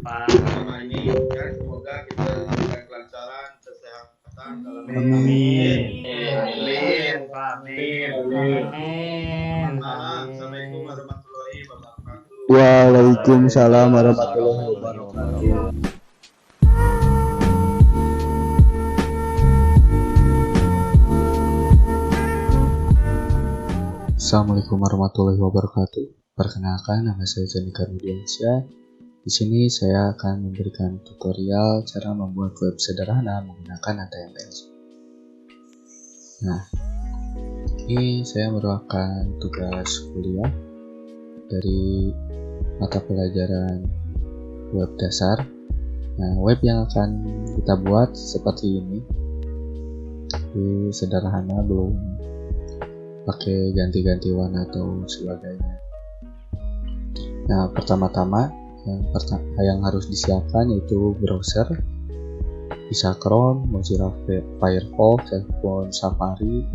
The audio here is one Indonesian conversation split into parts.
selama ini ya, semoga kita diberikan kelancaran, kesehatan dalam Amin. Assalamualaikum warahmatullahi wabarakatuh. Waalaikumsalam warahmatullahi wabarakatuh. Assalamualaikum warahmatullahi wabarakatuh. Perkenalkan, nama saya Zanika Rudiansyah. Di sini saya akan memberikan tutorial cara membuat web sederhana menggunakan HTML. Nah, ini saya merupakan tugas kuliah dari mata pelajaran web dasar. Nah, web yang akan kita buat seperti ini. Ini sederhana, belum pakai ganti-ganti warna atau sebagainya. Nah, pertama-tama yang harus disiapkan yaitu browser, bisa Chrome, Mozilla Firefox, ataupun Safari.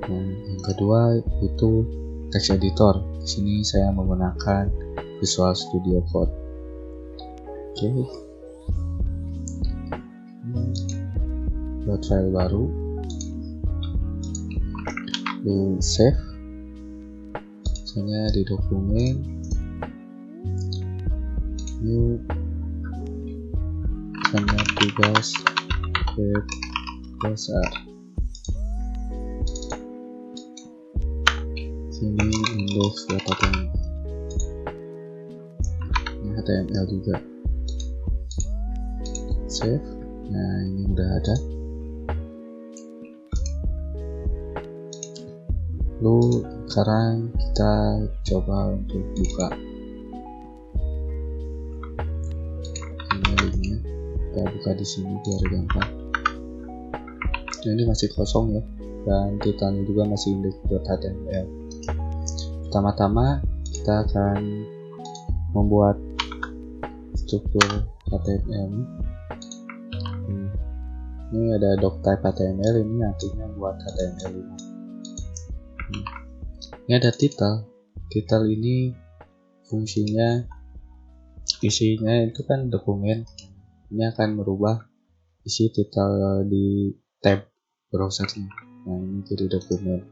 Nah, yang kedua itu text editor. Di sini saya menggunakan Visual Studio Code. Oke. Buat file baru, di save, misalnya di dokumen new, misalnya tugas web dasar, sini index.html, ini HTML juga, save. Nah, ini udah ada. Lalu sekarang kita coba untuk buka ini linknya. Kita buka di sini biar gampang. Nah, ini masih kosong ya, dan titelnya juga masih index.html. Pertama-tama kita akan membuat struktur HTML. Ini ada doctype HTML, ini artinya buat HTML5. Ini ada title ini fungsinya, isinya itu kan dokumen. Ini akan merubah isi title di tab browsernya. Nah, ini jadi dokumen.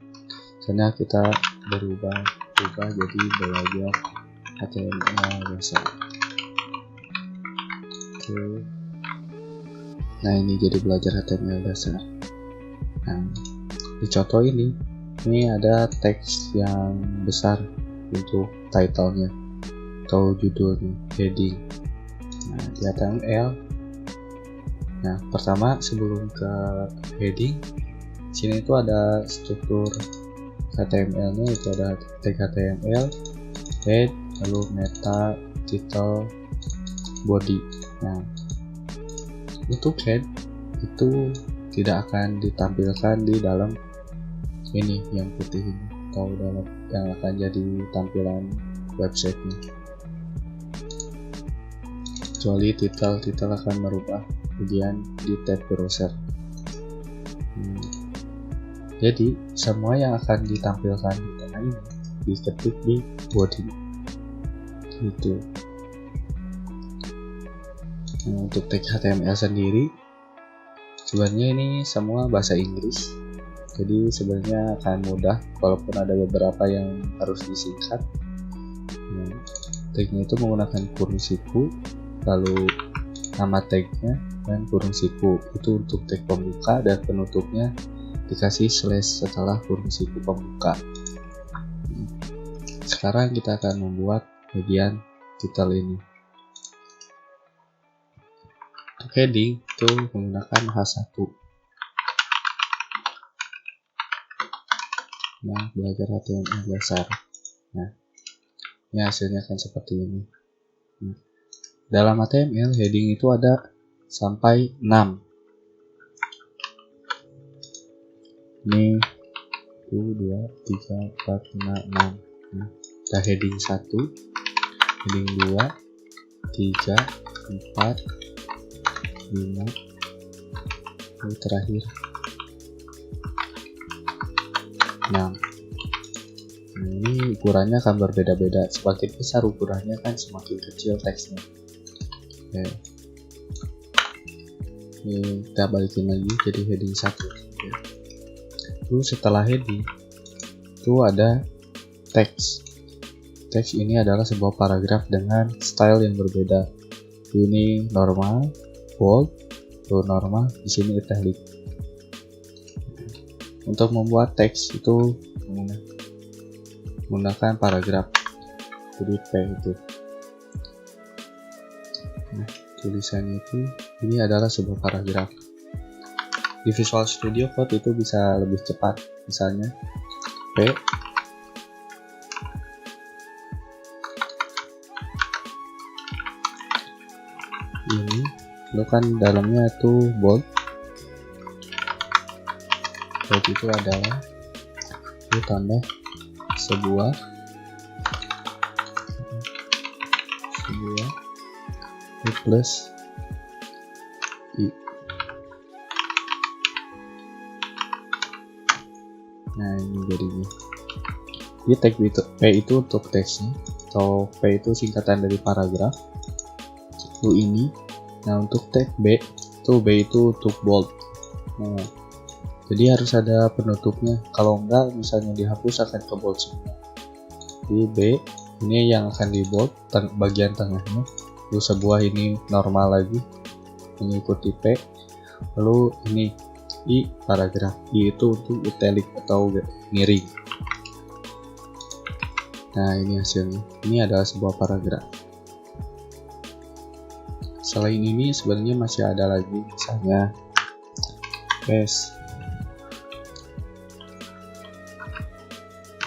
Karena kita berubah jadi belajar HTML biasa. Oke. Nah, ini jadi belajar HTML dasar. Nah, di contoh ini ada teks yang besar untuk title-nya atau judulnya, heading. Nah, di HTML. Nah, pertama sebelum ke heading, sini itu ada struktur HTML-nya, itu ada tag HTML, head, lalu meta, title, body. Nah, untuk head itu tidak akan ditampilkan di dalam ini yang putih ini, atau dalam yang akan jadi tampilan websitenya, kecuali title akan merubah bagian di tab browser. Jadi semua yang akan ditampilkan di tengah ini diketik di body itu. Nah, untuk tag HTML sendiri sebenarnya ini semua bahasa Inggris, jadi sebenarnya akan mudah, walaupun ada beberapa yang harus disingkat. Nah, tagnya itu menggunakan kurung siku, lalu nama tagnya dan kurung siku itu untuk tag pembuka, dan penutupnya dikasih slash setelah kurung siku pembuka. Sekarang kita akan membuat bagian title ini. Untuk heading itu menggunakan H1. Nah, belajar HTML dasar. Nah, ini hasilnya akan seperti ini. Dalam HTML heading itu ada sampai 6. Ini 1, 2, 3, 4, 5, 6. Nah, ada heading 1, heading 2, 3, 4, 5, lalu terakhir 6. Nah, ini ukurannya akan berbeda-beda. Semakin besar ukurannya kan semakin kecil teksnya. Oke. Ini kita balikin lagi jadi heading 1. Oke. Terus setelah heading itu ada teks. Teks ini adalah sebuah paragraf dengan style yang berbeda. Ini normal, bold, normal, di sini italic. Untuk membuat teks itu menggunakan paragraf, jadi P itu. Nah, tulisannya itu ini adalah sebuah paragraf. Di Visual Studio Code itu bisa lebih cepat, misalnya P ini, lalu kan dalamnya itu bold. Bold itu adalah itu tambah sebuah I plus I. Nah, ini jadinya. Jadi tag itu P itu untuk teksnya, atau P itu singkatan dari paragraf. Lalu ini. Nah, untuk tag B itu untuk bold. Nah, jadi harus ada penutupnya. Kalau enggak, misalnya dihapus akan ke bold semua. Jadi B ini yang akan di bold bagian tengahnya. Lalu sebuah ini normal lagi mengikuti P. Lalu ini I paragraf. I itu untuk italic atau miring. Nah, ini hasilnya. Ini adalah sebuah paragraf. Selain ini sebenarnya masih ada lagi, misalnya S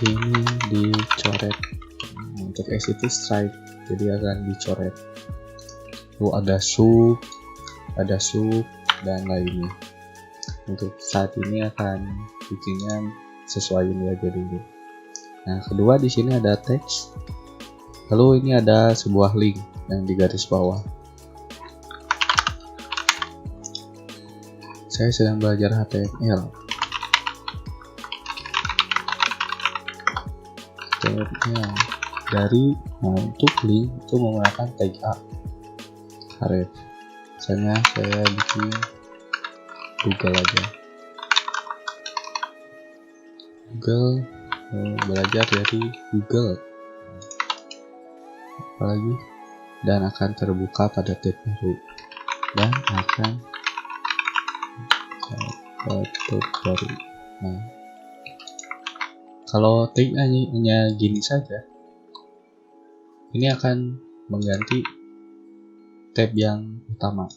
ini dicoret. Untuk S itu stripe, jadi akan dicoret. Lalu ada sub, dan lainnya. Untuk saat ini akan bikinnya sesuai ini aja dulu. Nah, kedua di sini ada teks. Lalu ini ada sebuah link yang di garis bawah. Saya sedang belajar HTML. Dari untuk link itu menggunakan tag A. Href. Misalnya saya bikin Google aja. Google, belajar dari Google. Apalagi, dan akan terbuka pada tab baru. Dan akan baru. Nah, kalau tag hanya gini saja, ini akan mengganti tab yang utama.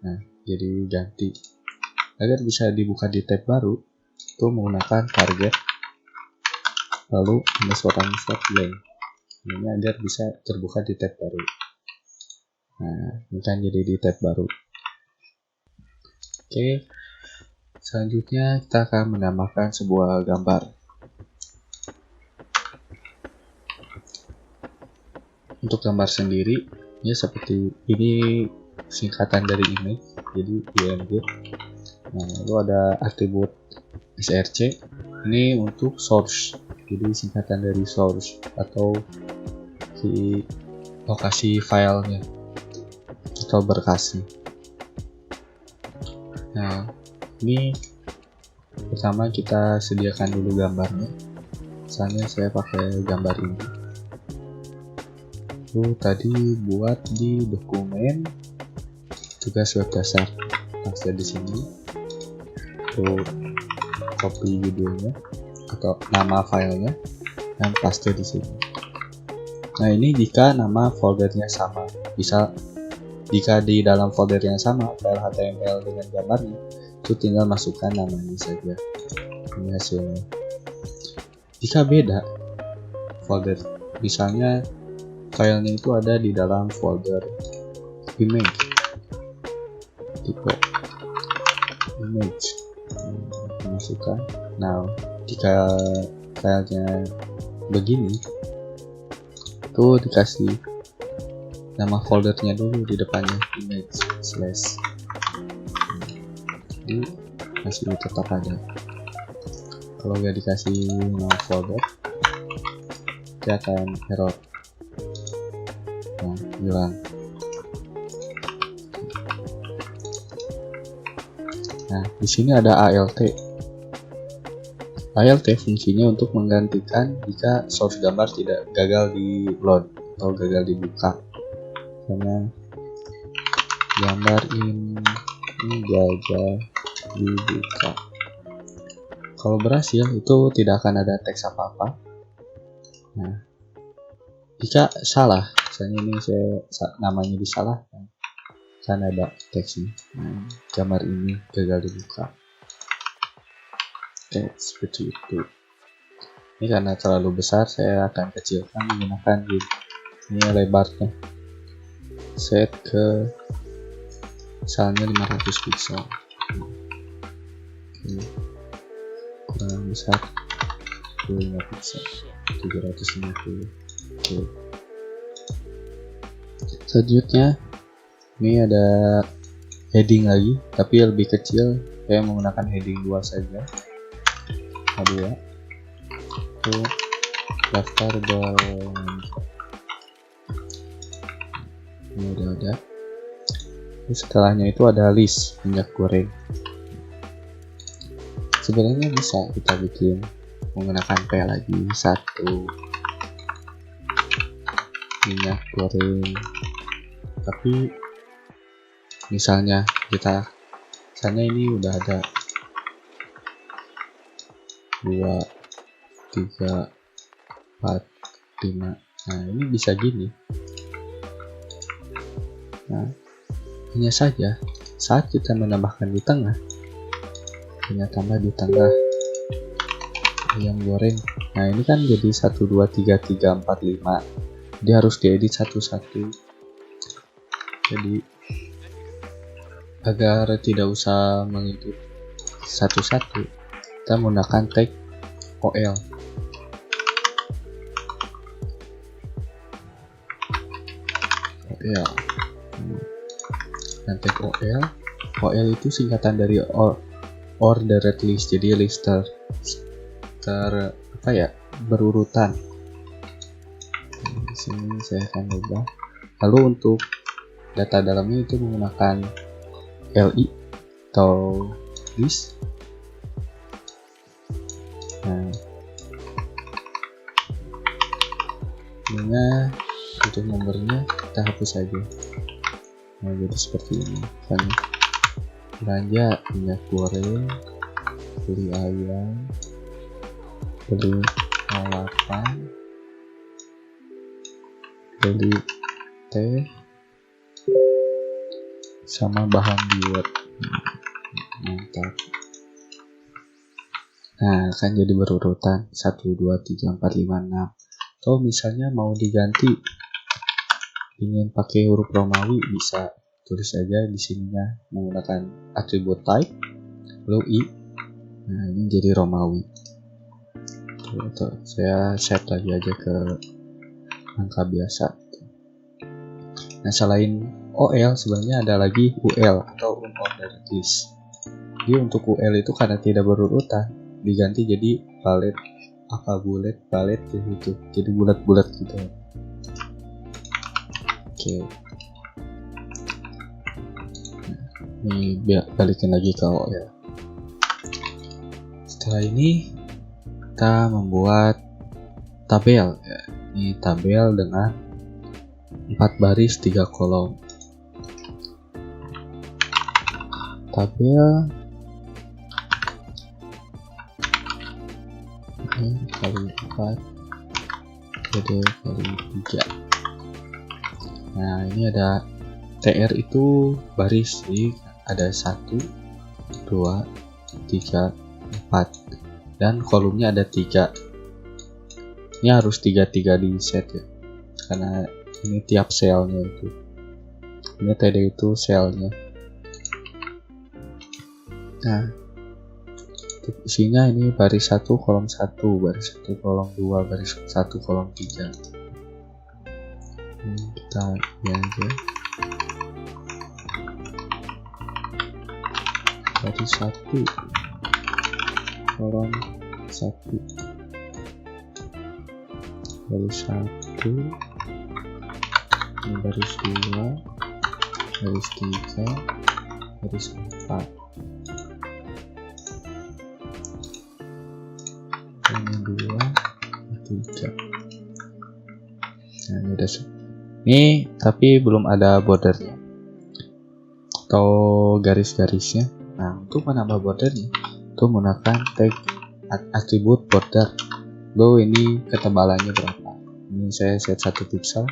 Nah, jadi ganti agar bisa dibuka di tab baru itu menggunakan target lalu underscore blank. Ini agar bisa terbuka di tab baru. Nah, ini kan jadi di tab baru. Oke. Selanjutnya kita akan menambahkan sebuah gambar. Untuk gambar sendiri, ya seperti ini singkatan dari image, jadi img. Nah, lalu ada atribut src, ini untuk source, jadi singkatan dari source atau si lokasi filenya atau berkasnya. Nah, ini pertama kita sediakan dulu gambarnya. Misalnya saya pakai gambar ini. Tadi buat di dokumen tugas web dasar, paste di sini. Copy judulnya atau nama filenya dan paste di sini. Nah, ini jika nama foldernya sama. Bisa jika di dalam folder yang sama file HTML dengan gambarnya, itu tinggal masukkan namanya saja. Ini hasilnya. Jika beda folder, misalnya filenya itu ada di dalam folder image, tipe image, masukkan. Nah, jika filenya begini, itu dikasih nama foldernya dulu di depannya, image slash. Jadi masih tetap ada. Kalau nggak dikasih nama folder, dia akan error. Nah, hilang. Nah, di sini ada ALT. ALT fungsinya untuk menggantikan jika source gambar tidak gagal di load atau gagal dibuka. Karena gambar ini gagal dibuka. Kalau berhasil itu tidak akan ada teks apa-apa. Nah, jika salah, misalnya ini namanya disalahkan, kan ada teksnya. Nah, gambar ini gagal dibuka. Oke, seperti itu. Ini karena terlalu besar, saya akan kecilkan menggunakan ini lebarnya. Set ke misalnya 500 pixel. Oke. Kurang besar 25 pixel, 750. Oke. Selanjutnya ini ada heading lagi, tapi lebih kecil. Saya menggunakan heading 2 saja. A2 itu daftar belanja. Ini udah ada. Terus setelahnya itu ada list minyak goreng. Sebenarnya bisa kita bikin menggunakan P lagi, 1 minyak goreng. Tapi misalnya ini udah ada 2, 3, 4, 5. Nah, ini bisa gini. Nah, hanya saja saat kita menambahkan di tengah, hanya tambah di tengah ayam goreng. Nah, ini kan jadi 1, 2, 3, 4, 5. Dia harus diedit satu-satu. Jadi agar tidak usah mengedit satu-satu, kita menggunakan tag OL. Dan tag OL itu singkatan dari ordered list, jadi list berurutan. Di sini saya akan ubah. Lalu untuk data dalamnya itu menggunakan LI atau list. Nah, untuk nomornya kita hapus saja. Nah, jadi seperti ini kan. Belanja minyak goreng, beli ayam, beli 08, beli teh, sama bahan diet. Mantap. Nah, akan jadi berurutan 1, 2, 3, 4, 5, 6. Atau misalnya mau diganti, ingin pakai huruf Romawi, bisa tulis saja di sininya menggunakan atribut type lalu I. Nah, ini jadi Romawi. Tuh, saya set lagi aja ke angka biasa. Nah, selain OL sebenarnya ada lagi UL atau unordered list. Jadi untuk UL itu karena tidak berurutan, diganti jadi balet gitu. Jadi bulat-bulat gitu. Oke. Ini balikin lagi ke OL. Setelah ini kita membuat tabel. Ini tabel dengan 4 baris 3 kolom. Tabel ini kali 4 jadi kali 3. Nah, ini ada TR itu baris, jadi ada 1, 2, 3, 4 dan kolomnya ada 3. Ini harus 3 di set ya, karena ini tiap selnya itu. Ini TD itu selnya. Nah, isinya ini baris 1 kolom 1, baris 1 kolom 2, baris 1 kolom 3. Ini kita aja baris 1 kolom 1, baris 1, ini baris 2, baris 3, baris 4. Ini tapi belum ada bordernya atau garis-garisnya. Nah, untuk menambah bordernya itu menggunakan tag atribut border. Lalu ini ketebalannya berapa? Ini saya set 1 pixel.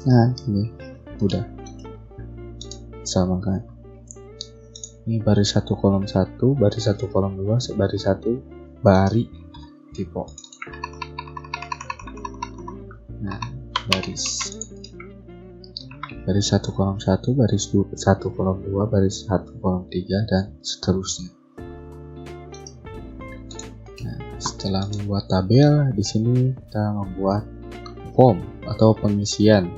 Nah, ini udah samakan. Ini baris 1 kolom 1, baris 1 kolom 2, baris 1 bari tipe. Nah, baris 1 kolom 1, baris 1 kolom 2, baris 1 kolom 3 dan seterusnya. Nah, setelah membuat tabel, di sini kita membuat form atau pengisian.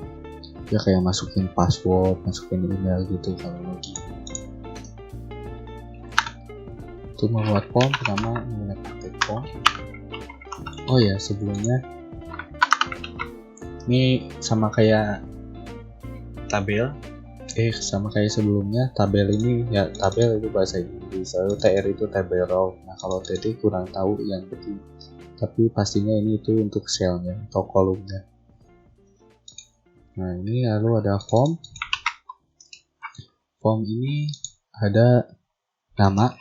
Ya kayak masukin password, masukin email gitu kalau login. Untuk membuat form pertama menggunakan tag form. Oh ya, sebelumnya ini sama kayak tabel. Sama kayak sebelumnya, tabel ini ya tabel itu bahasa Inggris, lalu TR itu table row. Nah, kalau TT kurang tahu yang penting, tapi pastinya ini itu untuk selnya atau kolomnya. Nah, ini lalu ada form. Form ini ada nama.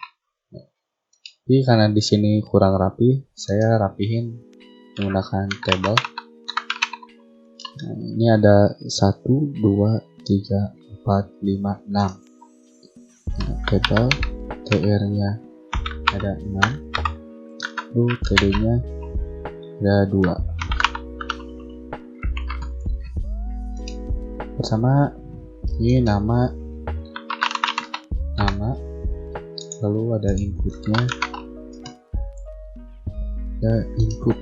Tapi karena di sini kurang rapi, saya rapihin menggunakan table. Nah, ini ada 1, 2, 3, 4, 5, 6. Nah, table TR-nya ada 6. Lalu TD-nya ada 2. Pertama, ini nama, lalu ada inputnya, ada input.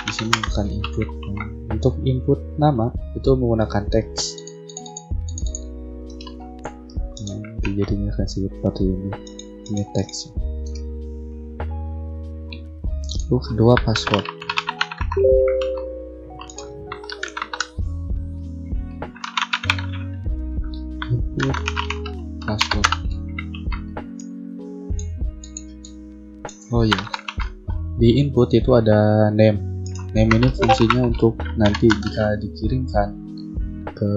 Di sini bukan input. Untuk input nama itu menggunakan teks. Jadinya akan seperti ini. Ini teks. Lalu kedua password. Input password. Oh ya, di input itu ada name. Name ini fungsinya untuk nanti jika dikirimkan ke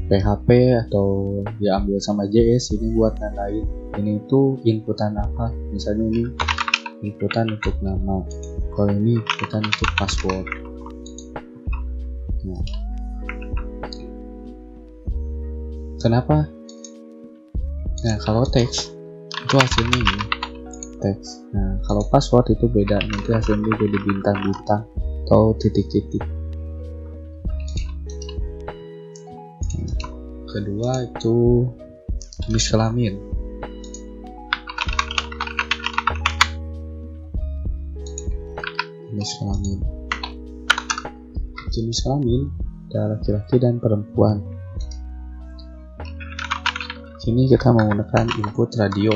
PHP atau diambil sama JS, ini buat nandain ini itu inputan apa. Misalnya ini inputan untuk nama, kalau ini inputan untuk password. Nah, kenapa? Nah, kalau teks itu hasilnya ini teks. Nah, kalau password itu beda, nanti hasilnya jadi bintang-bintang atau titik-titik. Nah, kedua itu jenis kelamin. Jenis kelamin ada laki-laki dan perempuan. Sini kita menggunakan input radio.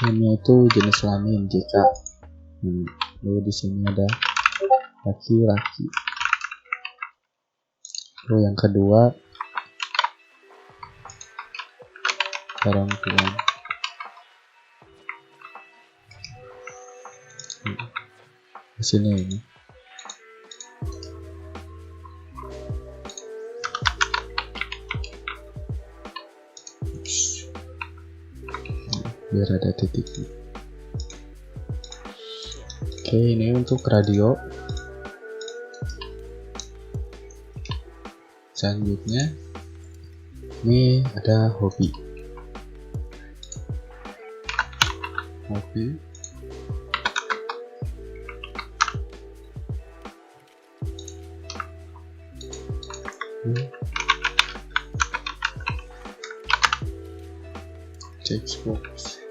Ini itu jenis kelamin jika. Lalu di sini ada laki-laki. Lalu yang kedua perempuan. Di sini ini. Biar ada titik. Oke, ini untuk radio. Selanjutnya ini ada hobi. Textbox.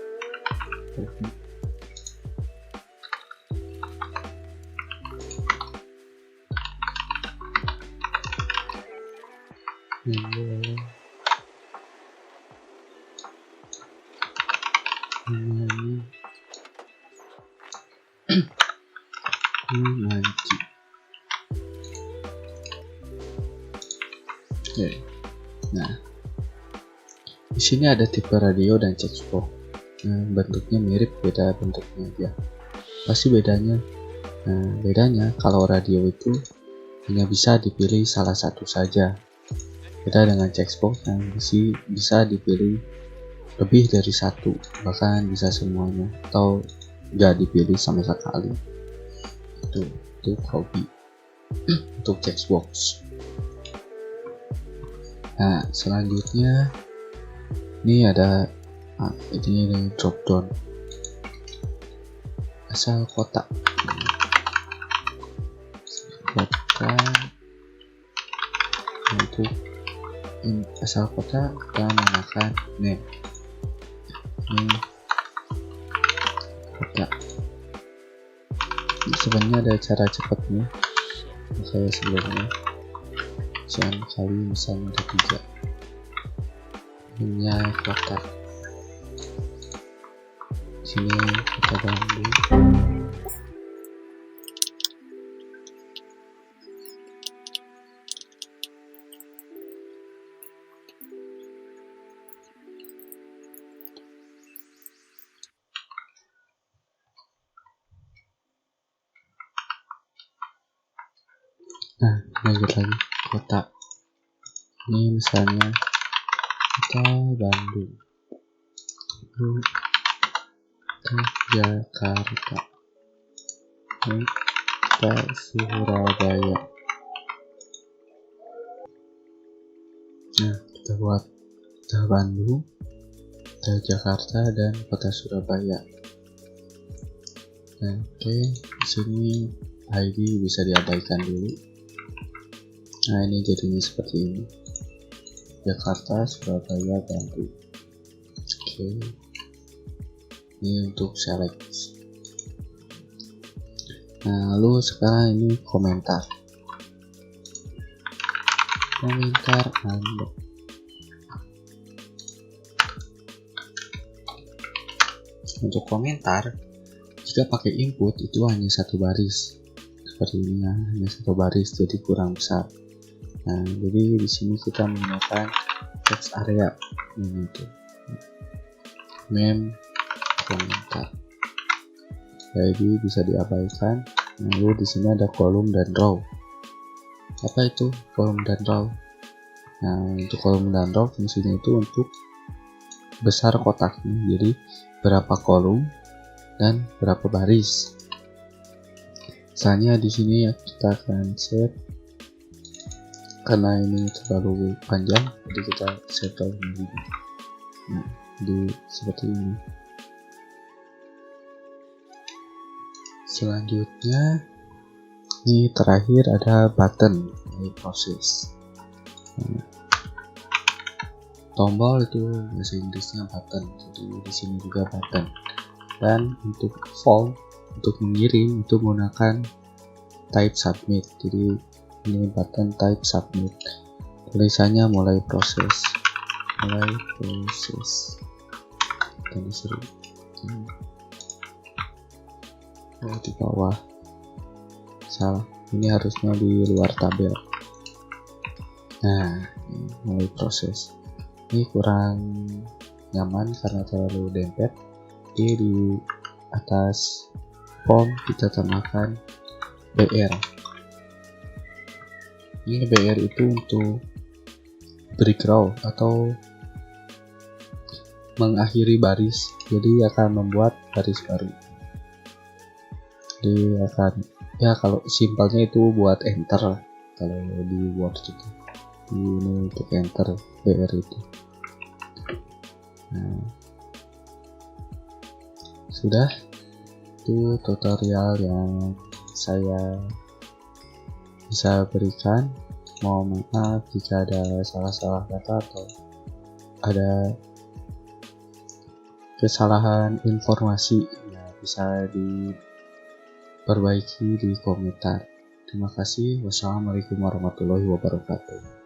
Hobi. Manci. Oke. Nah, di sini ada tipe radio dan textbox. Nah, bentuknya mirip, beda bentuknya aja. Pasti bedanya Nah, bedanya kalau radio itu hanya bisa dipilih salah satu saja. Beda dengan checkbox yang bisa dipilih lebih dari satu, bahkan bisa semuanya atau nggak dipilih sama sekali. Itu hobi untuk checkbox. Nah, selanjutnya ini ada ini drop down asal kota untuk asal kota kita menggunakan name. Ini kota. Sebenarnya ada cara cepatnya kayak sebelumnya. Jangan kali misalnya ada 3. Ini kota. Sini kota Bandung. Nah, lanjut lagi kota. Ini misalnya kota Bandung, kota Jakarta, kota Surabaya. Nah, kita buat kota Bandung, kota Jakarta, dan kota Surabaya. Nah, oke, di sini ID bisa diabaikan dulu. Nah, ini jadinya seperti ini. Jakarta, Surabaya, Bandung. Oke. Ini untuk select. Nah, lalu sekarang ini komentar. Komentar Anda. Untuk komentar, jika pakai input itu hanya satu baris. Seperti ini ya, hanya satu baris, jadi kurang besar. Nah, jadi di sini kita menggunakan text area ini itu mem komentar. Jadi bisa diabaikan. Lalu di sini ada kolom dan row. Apa itu kolom dan row? Nah, untuk kolom dan row fungsinya itu untuk besar kotaknya. Jadi berapa kolom dan berapa baris. Misalnya di sini ya kita akan save. Karena ini terlalu panjang, jadi kita save dulu. Nah, di seperti ini. Selanjutnya, ini terakhir ada button dari proses. Nah, tombol itu bahasa Inggrisnya button, jadi di sini juga button. Dan untuk form, untuk mengirim itu menggunakan type submit. Jadi ini button type submit, tulisannya mulai proses dan seru. Oh, di bawah salah, ini harusnya di luar tabel. Nah, ini mulai proses. Ini kurang nyaman karena terlalu dempet. Jadi di atas form kita tambahkan BR. Ini BR itu untuk break row atau mengakhiri baris, jadi akan membuat baris baru. Jadi akan, ya kalau simpelnya itu buat enter kalau di Word itu. Ini untuk enter BR itu. Nah, sudah, itu tutorial yang saya bisa berikan. Mohon maaf jika ada salah-salah kata atau ada kesalahan informasi, ya bisa diperbaiki di komentar. Terima kasih. Wassalamualaikum warahmatullahi wabarakatuh.